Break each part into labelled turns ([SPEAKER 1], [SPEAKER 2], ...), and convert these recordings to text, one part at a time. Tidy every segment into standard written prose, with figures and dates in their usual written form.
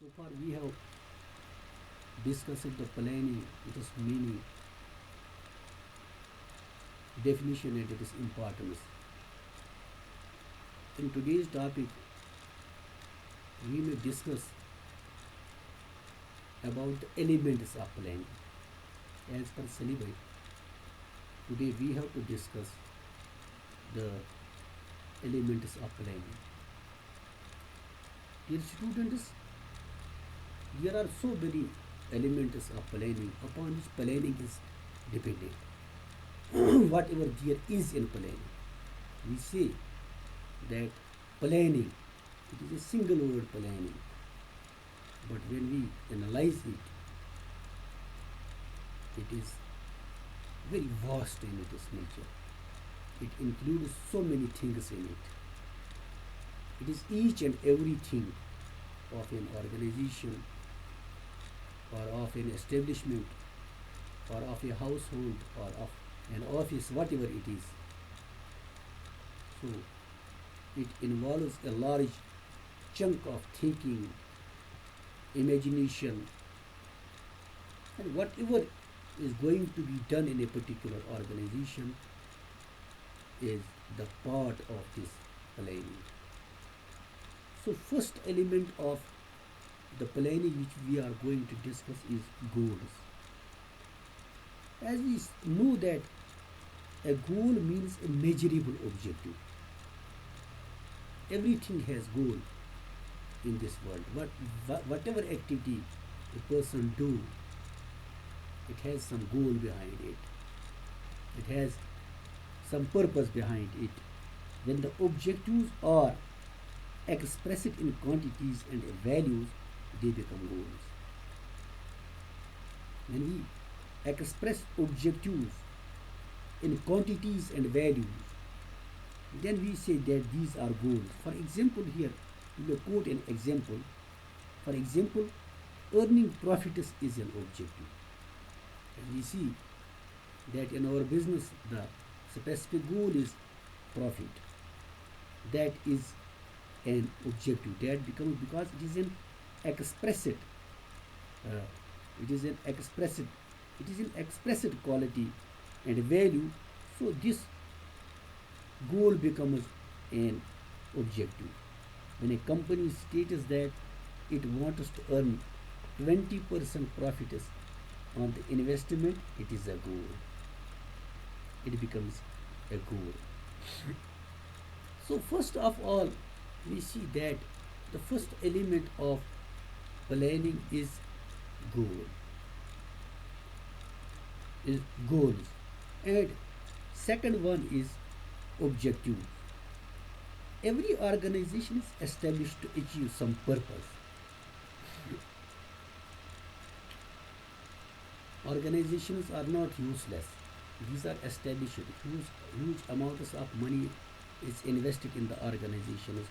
[SPEAKER 1] So far we have discussed the planning, its meaning, definition and its importance. In today's topic, we may discuss about the elements of planning. As per syllabus, today we have to discuss the elements of planning. Dear students, there are so many elements of planning upon which planning is dependent. Whatever there is in planning, we say that planning, it is a single word planning, but when we analyze it, it is very vast in its nature. It includes so many things in it. It is each and everything of an organization or of an establishment or of a household or of an office, whatever it is. So it involves a large chunk of thinking, imagination, and whatever is going to be done in a particular organization is the part of this planning. So first element of the planning which we are going to discuss is goals. As we know that a goal means a measurable objective. Everything has goal in this world. Whatever activity a person do, it has some goal behind it. It has some purpose behind it. When the objectives are expressed in quantities and values, they become goals. When we express objectives in quantities and values, then we say that these are goals. For example, here we will quote an example. For example, earning profits is an objective. And we see that in our business the specific goal is profit. That is an objective. That becomes because it is an expressed, it is an expressed, it is an expressed quality and value. So this goal becomes an objective. When a company states that it wants to earn 20% profits on the investment, it is a goal. It becomes a goal. So first of all, we see that the first element of planning is goal. Is goals. And second one is objective. Every organization is established to achieve some purpose. Organizations are not useless. These are established. Huge amounts of money is invested in the organizations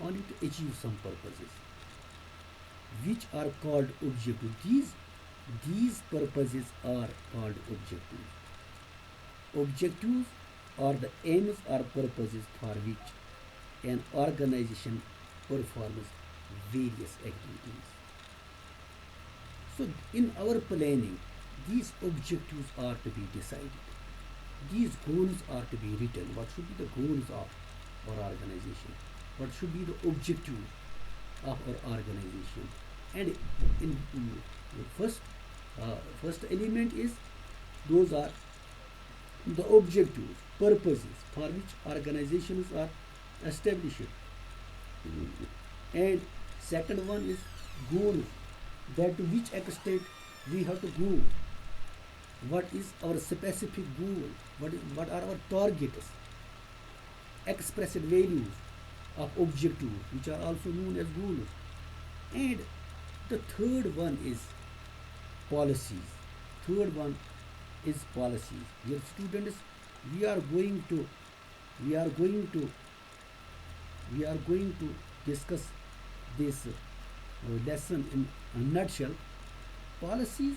[SPEAKER 1] only to achieve some purposes, which are called objectives. These purposes are called objectives. Objectives are the aims or purposes for which an organization performs various activities. So, in our planning, these objectives are to be decided. These goals are to be written. What should be the goals of our organization? What should be the objectives of our organization? And in first element is those are the objectives, purposes for which organizations are established. And second one is goals, that to which extent we have to go. What is our specific goal? What are our targets? Expressed values of objectives, which are also known as goals. And the third one is policies. Third one is policies. Dear students, we are going to we are going to we are going to discuss this lesson in a nutshell. Policies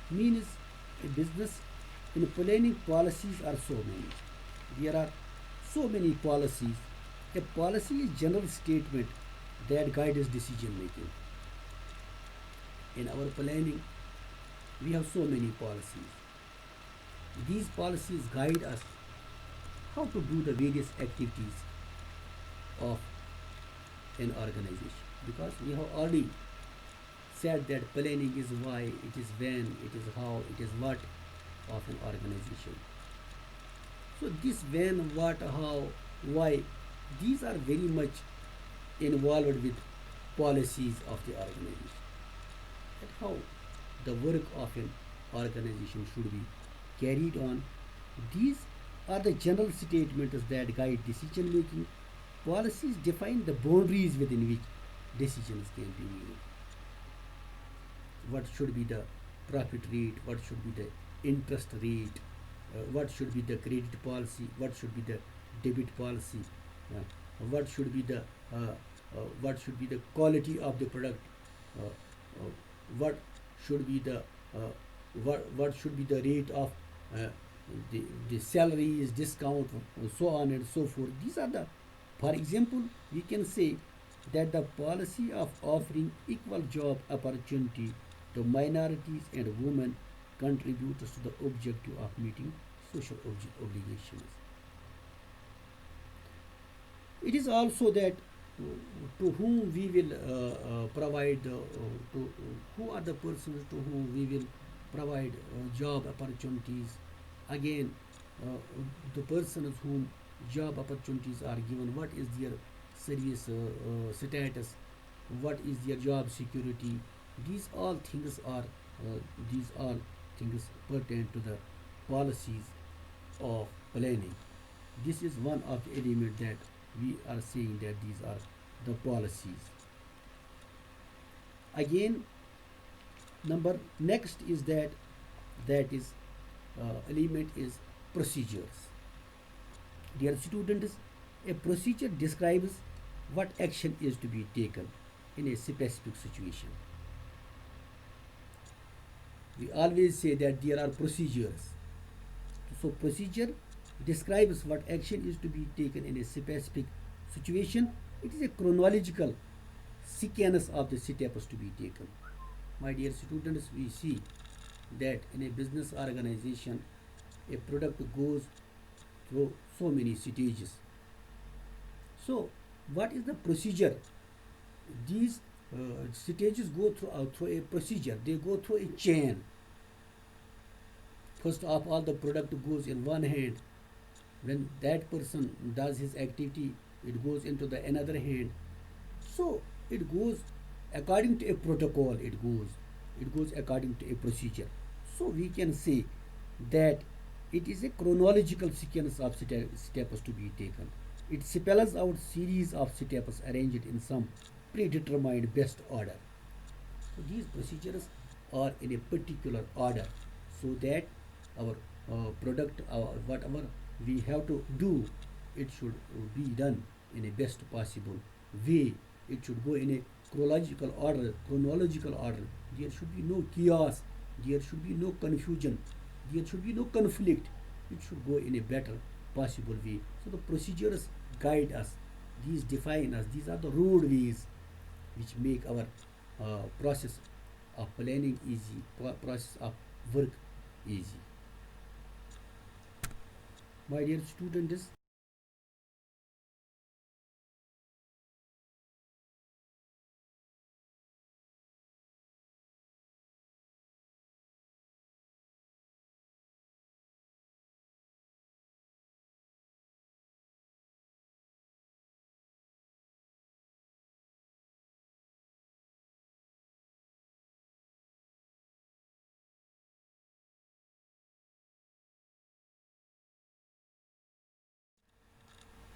[SPEAKER 1] means a business. In planning, policies are so many. There are so many policies. A policy is general statement that guides decision making. In our planning, we have so many policies. These policies guide us how to do the various activities of an organization, because we have already said that planning is why, it is when, it is how, it is what of an organization. So this when, what, how, why, these are very much involved with policies of the organization. And how the work of an organization should be carried on. These are the general statements that guide decision making. Policies define the boundaries within which decisions can be made. What should be the profit rate, what should be the interest rate, what should be the credit policy, what should be the debit policy, what should be the quality of the product, uh, what should be the what should be the rate of uh, the salaries, discount, so on and so forth. These are the, for example, we can say that the policy of offering equal job opportunity to minorities and women contributes to the objective of meeting social obligations. It is also that to whom we will provide, to who are the persons to whom we will provide job opportunities. Again, uh, the persons whom job opportunities are given, what is their service status, what is their job security. These all things are these all things pertain to the policies of planning. This is one of the element that we are saying that these are the policies. Again, number next is that is element is procedures. Dear students, a procedure describes what action is to be taken in a specific situation. We always say that there are procedures. So procedure describes what action is to be taken in a specific situation. It is a chronological sequence of the steps to be taken. My dear students, we see that in a business organization, a product goes through so many stages. So, what is the procedure? These stages go through a procedure. They go through a chain. First of all, the product goes in one hand. When that person does his activity, it goes into the another hand. So it goes according to a protocol. It goes according to a procedure. So we can say that it is a chronological sequence of steps to be taken. It spells out series of steps arranged in some predetermined best order. So these procedures are in a particular order, so that our product, whatever we have to do, it should be done in a best possible way. It should go in a chronological order. There should be no chaos. There should be no confusion. There should be no conflict. It should go in a better possible way. So the procedures guide us. These define us. These are the roadways which make our process of planning easy, process of work easy. My dear students,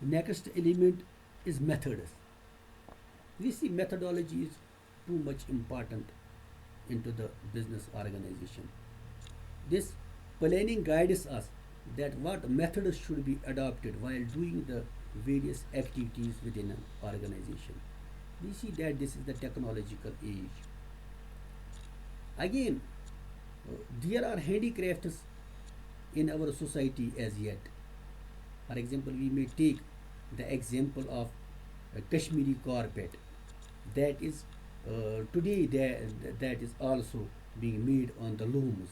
[SPEAKER 1] next element is methods. We see methodology is too much important into the business organization. This planning guides us that what methods should be adopted while doing the various activities within an organization. We see that this is the technological age. Again, there are handicrafts in our society as yet. For example, we may take the example of a Kashmiri carpet that is today that is also being made on the looms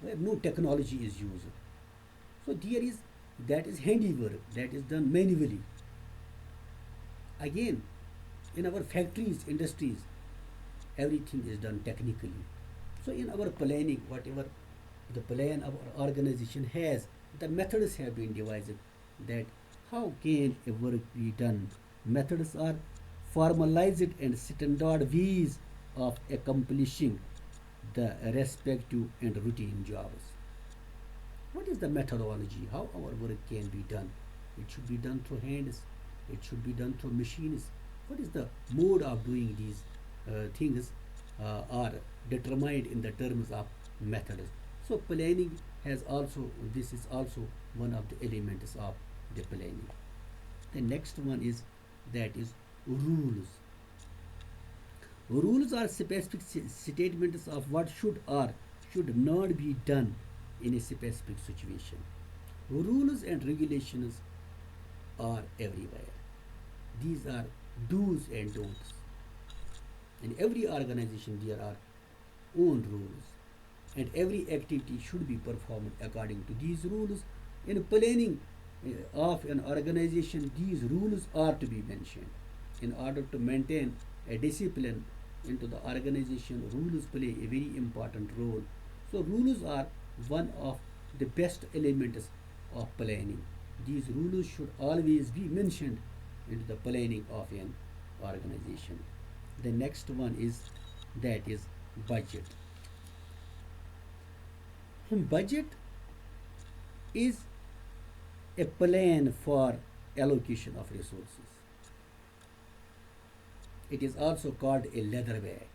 [SPEAKER 1] where no technology is used. So there is that is handiwork that is done manually. Again, in our factories, industries, everything is done technically. So in our planning, whatever the plan our organization has, the methods have been devised that how can a work be done. Methods are formalized and standard ways of accomplishing the respective and routine jobs. What is the methodology? How our work can be done? It should be done through hands. It should be done through machines. What is the mode of doing these things are determined in the terms of methods. So planning has also this is also one of the elements of the planning. The next one is that is rules. Rules are specific statements of what should or should not be done in a specific situation. Rules and regulations are everywhere. These are do's and don'ts. In every organization, there are own rules, and every activity should be performed according to these rules. In planning of an organization, these rules are to be mentioned. In order to maintain a discipline into the organization, rules play a very important role. So, rules are one of the best elements of planning. These rules should always be mentioned into the planning of an organization. The next one is that is budget. Budget is a plan for allocation of resources. It is also called a leather bag.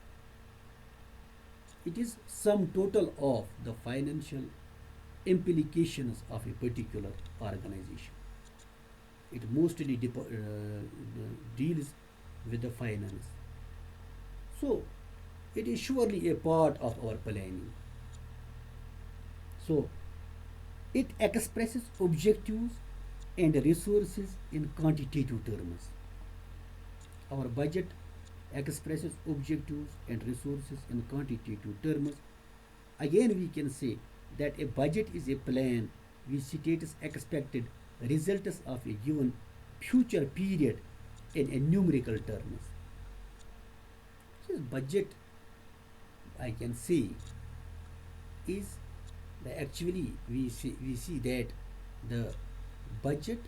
[SPEAKER 1] It is sum total of the financial implications of a particular organization. It mostly deals with the finance. So, it is surely a part of our planning. So, it expresses objectives and resources in quantitative terms. Our budget expresses objectives and resources in quantitative terms. Again, we can say that a budget is a plan which states expected results of a given future period in a numerical terms. So, budget, I can say, is actually we see that the budget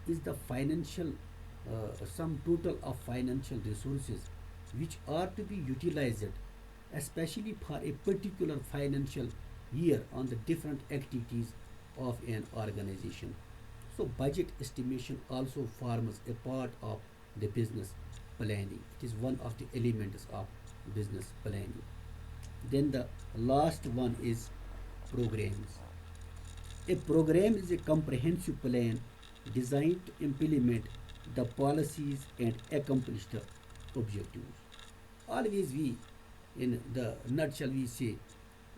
[SPEAKER 1] is the financial sum total of financial resources which are to be utilized especially for a particular financial year on the different activities of an organization. So budget estimation also forms a part of the business planning. It is one of the elements of business planning. Then the last one is programs. A program is a comprehensive plan designed to implement the policies and accomplish the objectives. Always we, in the nutshell, we say,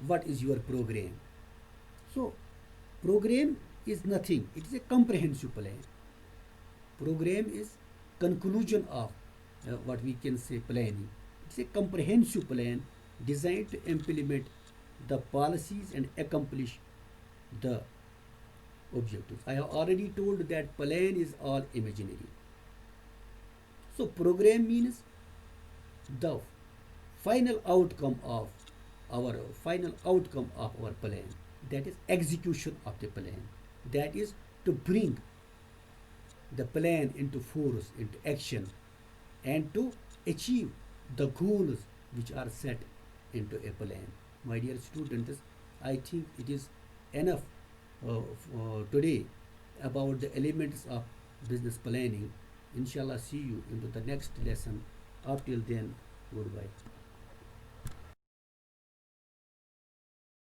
[SPEAKER 1] what is your program? So, program is nothing. It is a comprehensive plan. Program is conclusion of what we can say planning. It's a comprehensive plan designed to implement the policies and accomplish the objectives. I have already told that plan is all imaginary. So program means the final outcome of our final outcome of our plan. That is execution of the plan. That is to bring the plan into force, into action, and to achieve the goals which are set into a plan. My dear students, I think it is enough today about the elements of business planning. Inshallah, see you into the next lesson. Up till then, goodbye.